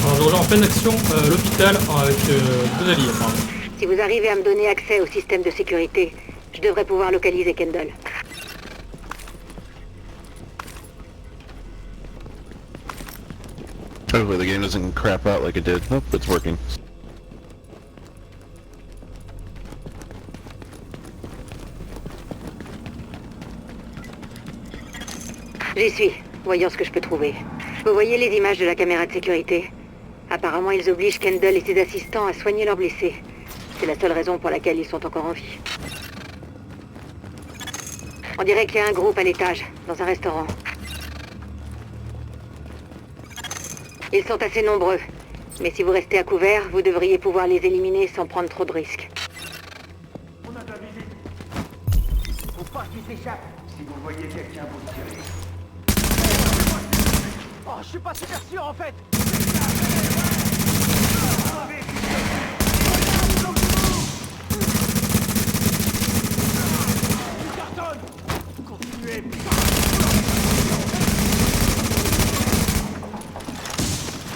Alors je rejoins en pleine action l'hôpital avec deux alliés apparemment. Si vous arrivez à me donner accès au système de sécurité, je devrais pouvoir localiser Kendall. Hopefully the game doesn't crap out like it did. Oh, it's working. J'y suis. Voyons ce que je peux trouver. Vous voyez les images de la caméra de sécurité? Apparemment, ils obligent Kendall et ses assistants à soigner leurs blessés. C'est la seule raison pour laquelle ils sont encore en vie. On dirait qu'il y a un groupe à l'étage, dans un restaurant. Ils sont assez nombreux. Mais si vous restez à couvert, vous devriez pouvoir les éliminer sans prendre trop de risques. On a de la visite. Faut pas qu'ils s'échappent. Si vous voyez quelqu'un, vous tirez. Oh, je suis pas super sûr en fait. Continuez.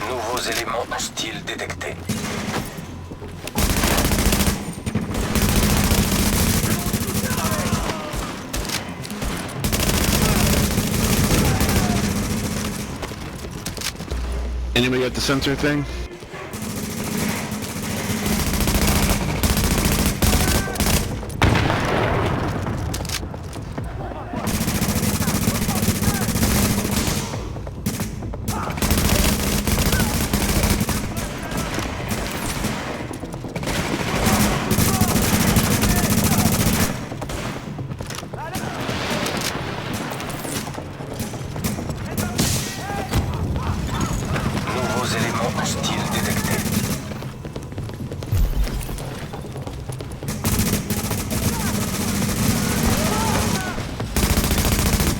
Nouveaux éléments hostiles détectés. Anybody got the sensor thing? Nouveaux éléments hostiles détectés.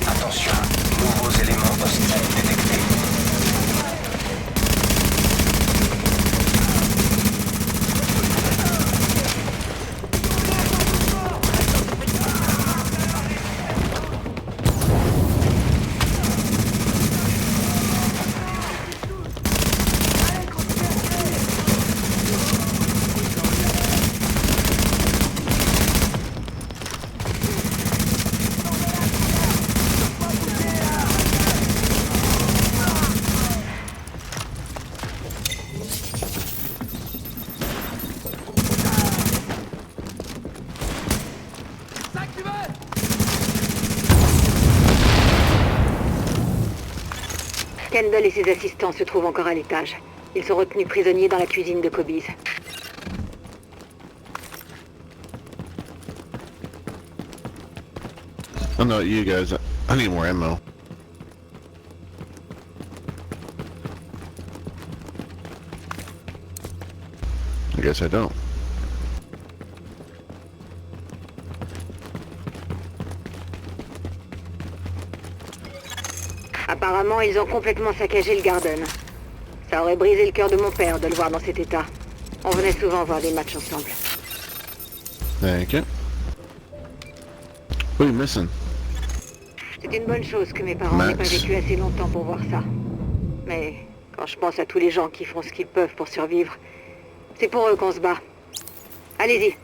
Attention, nouveaux éléments hostiles détectés. Kendall et ses assistants se trouvent encore à l'étage. Ils sont retenus prisonniers dans la cuisine de Kobe's. Oh no, you guys. I need more ammo. I guess I don't. Apparemment, ils ont complètement saccagé le Garden. Ça aurait brisé le cœur de mon père de le voir dans cet état. On venait souvent voir des matchs ensemble. Thank you. What are you missing? C'est une bonne chose que mes parents n'aient pas Max. vécu assez longtemps pour voir ça. Mais quand je pense à tous les gens qui font ce qu'ils peuvent pour survivre, c'est pour eux qu'on se bat. Allez-y.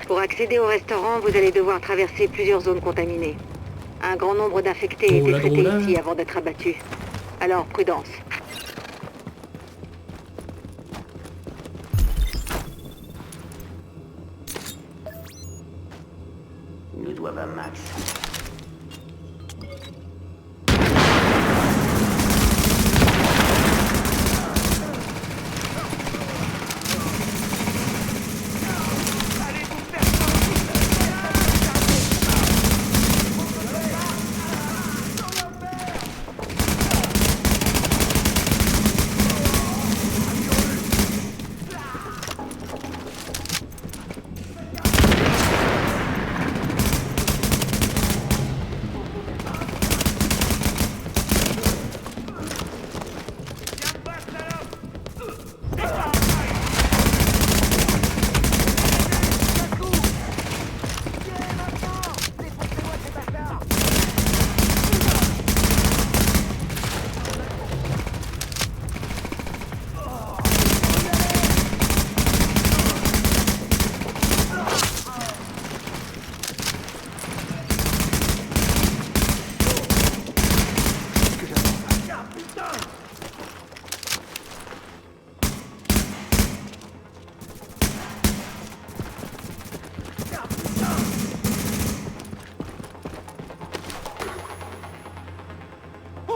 Pour accéder au restaurant, vous allez devoir traverser plusieurs zones contaminées. Un grand nombre d'infectés étaient traités Drôle. ici avant d'être abattus. Alors, prudence. Ils nous doivent un max.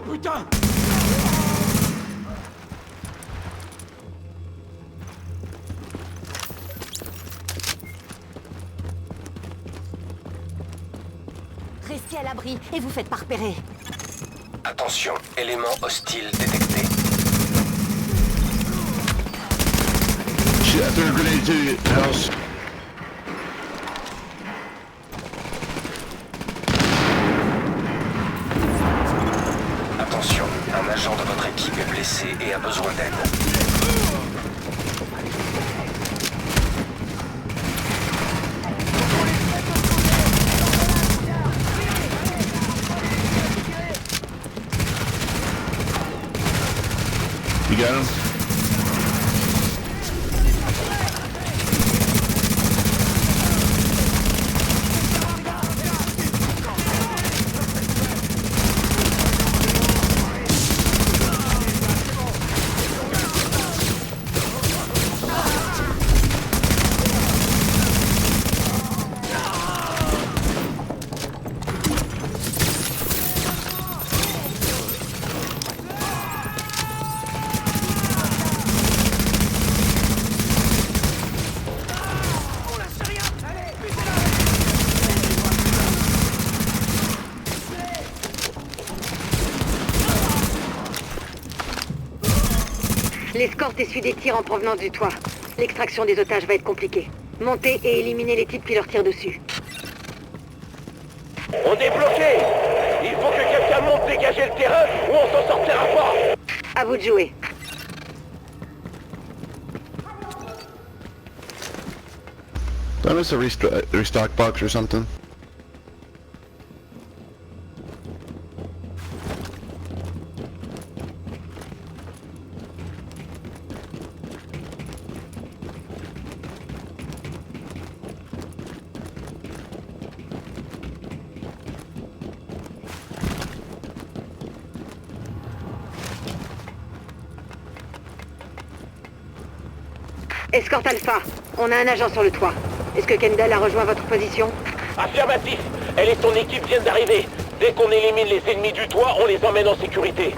putain! Restez à l'abri et vous faites pas repérer. Attention, élément hostile détecté. Shit, I threw a grenade to the house. Attention, un agent de votre équipe est blessé et a besoin d'aide. You got him? L'escorte essuie des tirs en provenance du toit. L'extraction des otages va être compliquée. Montez et éliminez les types qui leur tirent dessus. On est bloqué! Il faut que quelqu'un monte dégager le terrain ou on s'en sortira pas! À vous de jouer. That was a restock box or something. Escorte Alpha, on a un agent sur le toit. Est-ce que Kendall a rejoint votre position? Affirmatif! Elle et son équipe viennent d'arriver. Dès qu'on élimine les ennemis du toit, on les emmène en sécurité.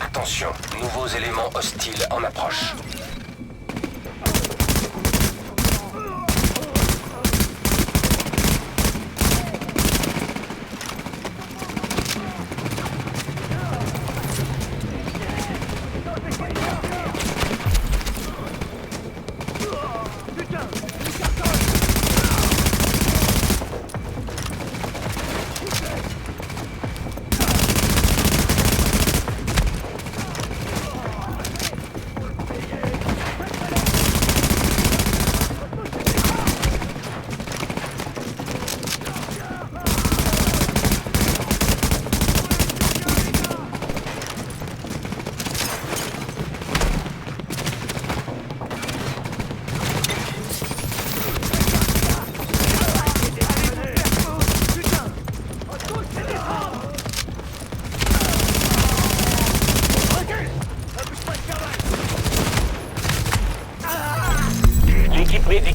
Attention, nouveaux éléments hostiles en approche.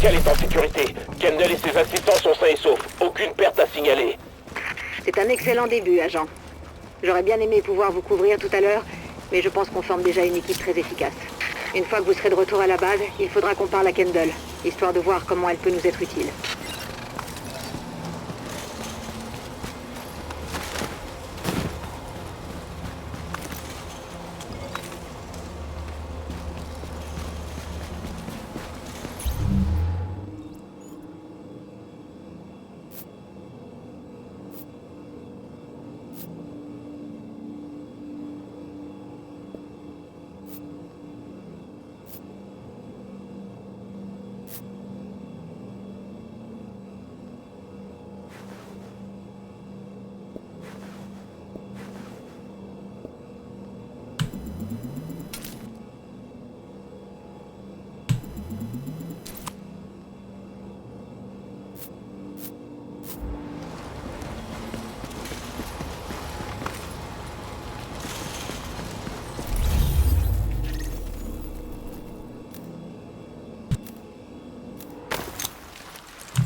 Cal est en sécurité. Kendall et ses assistants sont sains et saufs. Aucune perte à signaler. C'est un excellent début, agent. J'aurais bien aimé pouvoir vous couvrir tout à l'heure, mais je pense qu'on forme déjà une équipe très efficace. Une fois que vous serez de retour à la base, il faudra qu'on parle à Kendall, histoire de voir comment elle peut nous être utile.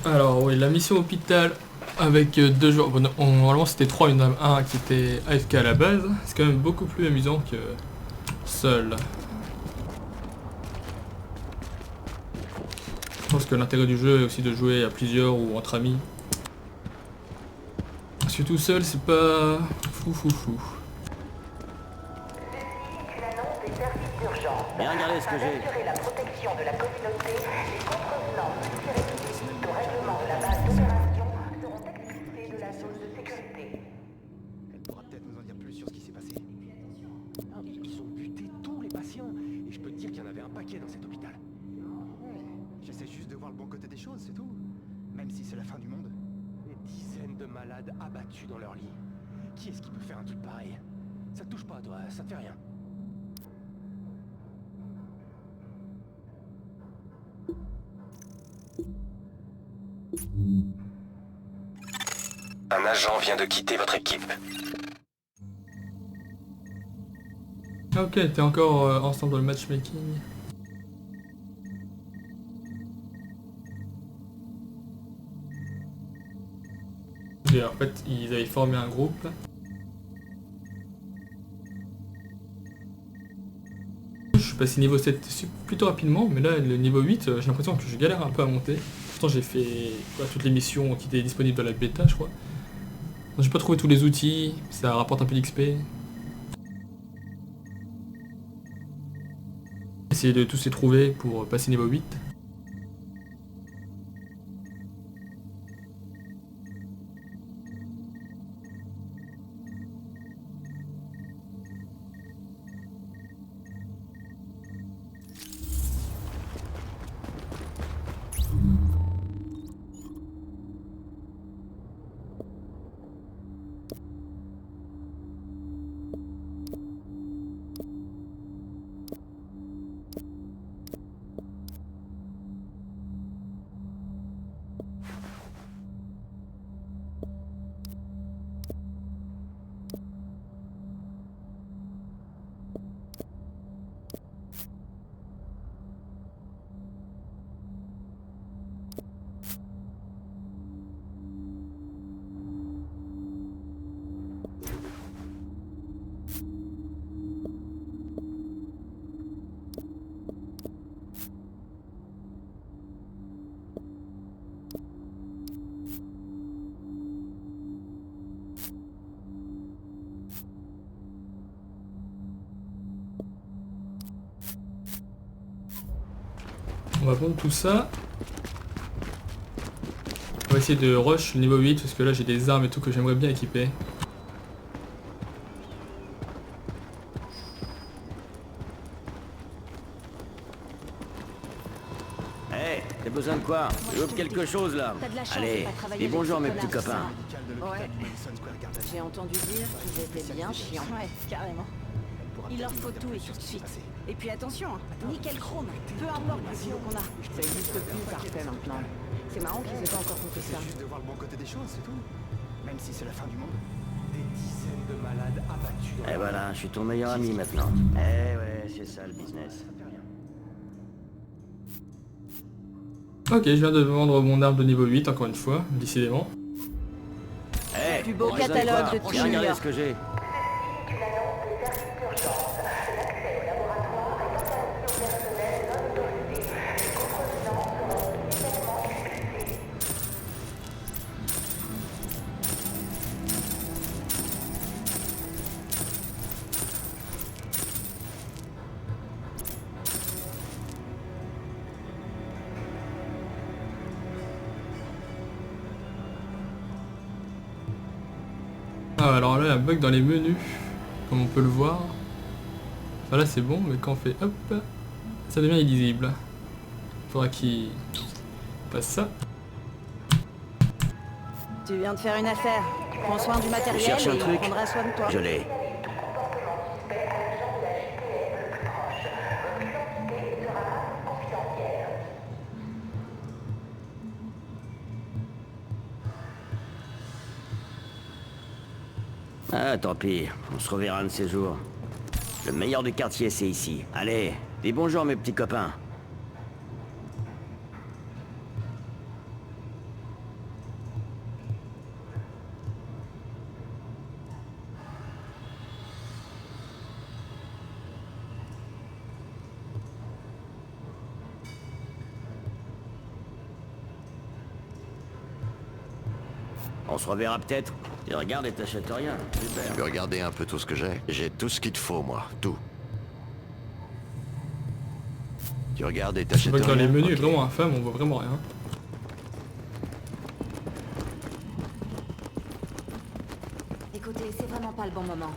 Alors oui, la mission hôpital avec 2 joueurs. Bon, normalement c'était 3, il y en a un qui était AFK à la base. C'est quand même beaucoup plus amusant que seul. Je pense que l'intérêt du jeu est aussi de jouer à plusieurs ou entre amis. Parce que tout seul c'est pas fou. Bien regardez ce que j'ai. Assurer la protection de la communauté, les contrevenants multirépubliques au règlement de la base d'opération seront expulsés de la zone de sécurité. Elle pourra peut-être nous en dire plus sur ce qui s'est passé. Ils ont buté tous les patients. Et je peux te dire qu'il y en avait un paquet dans cet hôpital. J'essaie juste de voir le bon côté des choses, c'est tout. Même si c'est la fin du monde. Des dizaines de malades abattus dans leur lit. Qui est-ce qui peut faire un truc pareil? Ça te touche pas, toi, ça te fait rien. Un agent vient de quitter votre équipe. Ok, t'es encore ensemble dans le matchmaking. Et en fait, ils avaient formé un groupe. Je suis passé niveau 7 plutôt rapidement, mais là, le niveau 8, j'ai l'impression que je galère un peu à monter. Pourtant, j'ai fait toutes les missions qui étaient disponibles dans la bêta, je crois. J'ai pas trouvé tous les outils, ça rapporte un peu d'XP. Essayer de tous les trouver pour passer niveau 8. On va prendre tout ça. On va essayer de rush le niveau 8 parce que là j'ai des armes et tout que j'aimerais bien équiper. Hey, t'as besoin de quoi? Tu veux quelque chose là? T'as de la chance Allez, de pas travailler dis avec bonjour ces mes petits connards, copains. Ouais, j'ai entendu dire qu'ils étaient bien chiants. Ouais, carrément. Il leur faut tout et tout de suite. Et puis attention, nickel chrome, peu importe le niveau qu'on a. Ça existe plus parfait maintenant. C'est marrant qu'ils aient pas encore compris ça. Juste de voir le bon côté des choses, c'est tout. Même si c'est la fin du monde. Des dizaines de malades abattus dans Et leur voilà, je suis ton meilleur ami maintenant. Eh ouais, c'est ça le business. Ok, je viens de vendre mon arme de niveau 8 encore une fois, décidément. Eh, Plus beau on raisonne catalogue quoi? de Team Regardez York. ce que j'ai. Ah, alors là, il y a un bug dans les menus, comme on peut le voir. Enfin, là c'est bon, mais quand on fait hop, ça devient illisible. Faudra qu'il passe ça. Tu viens de faire une affaire. Prends soin du matériel cherches un et il truc? prendra soin de toi. Je l'ai. Ah, tant pis. On se reverra un de ces jours. Le meilleur du quartier, c'est ici. Allez, dis bonjour, mes petits copains. On se reverra peut-être. Tu regardes et t'achètes rien. Super. Tu peux regarder un peu tout ce que j'ai. J'ai tout ce qu'il te faut, moi. Tout. Tu regardes et Le t'achètes bug rien. dans les menus Ok. est vraiment infâme, on voit vraiment rien. Écoutez, c'est vraiment pas le bon moment.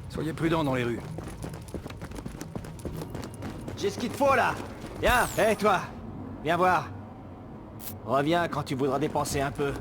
Soyez prudents dans les rues. J'ai ce qu'il te faut là. Viens, hé toi. Viens voir. Reviens quand tu voudras dépenser un peu.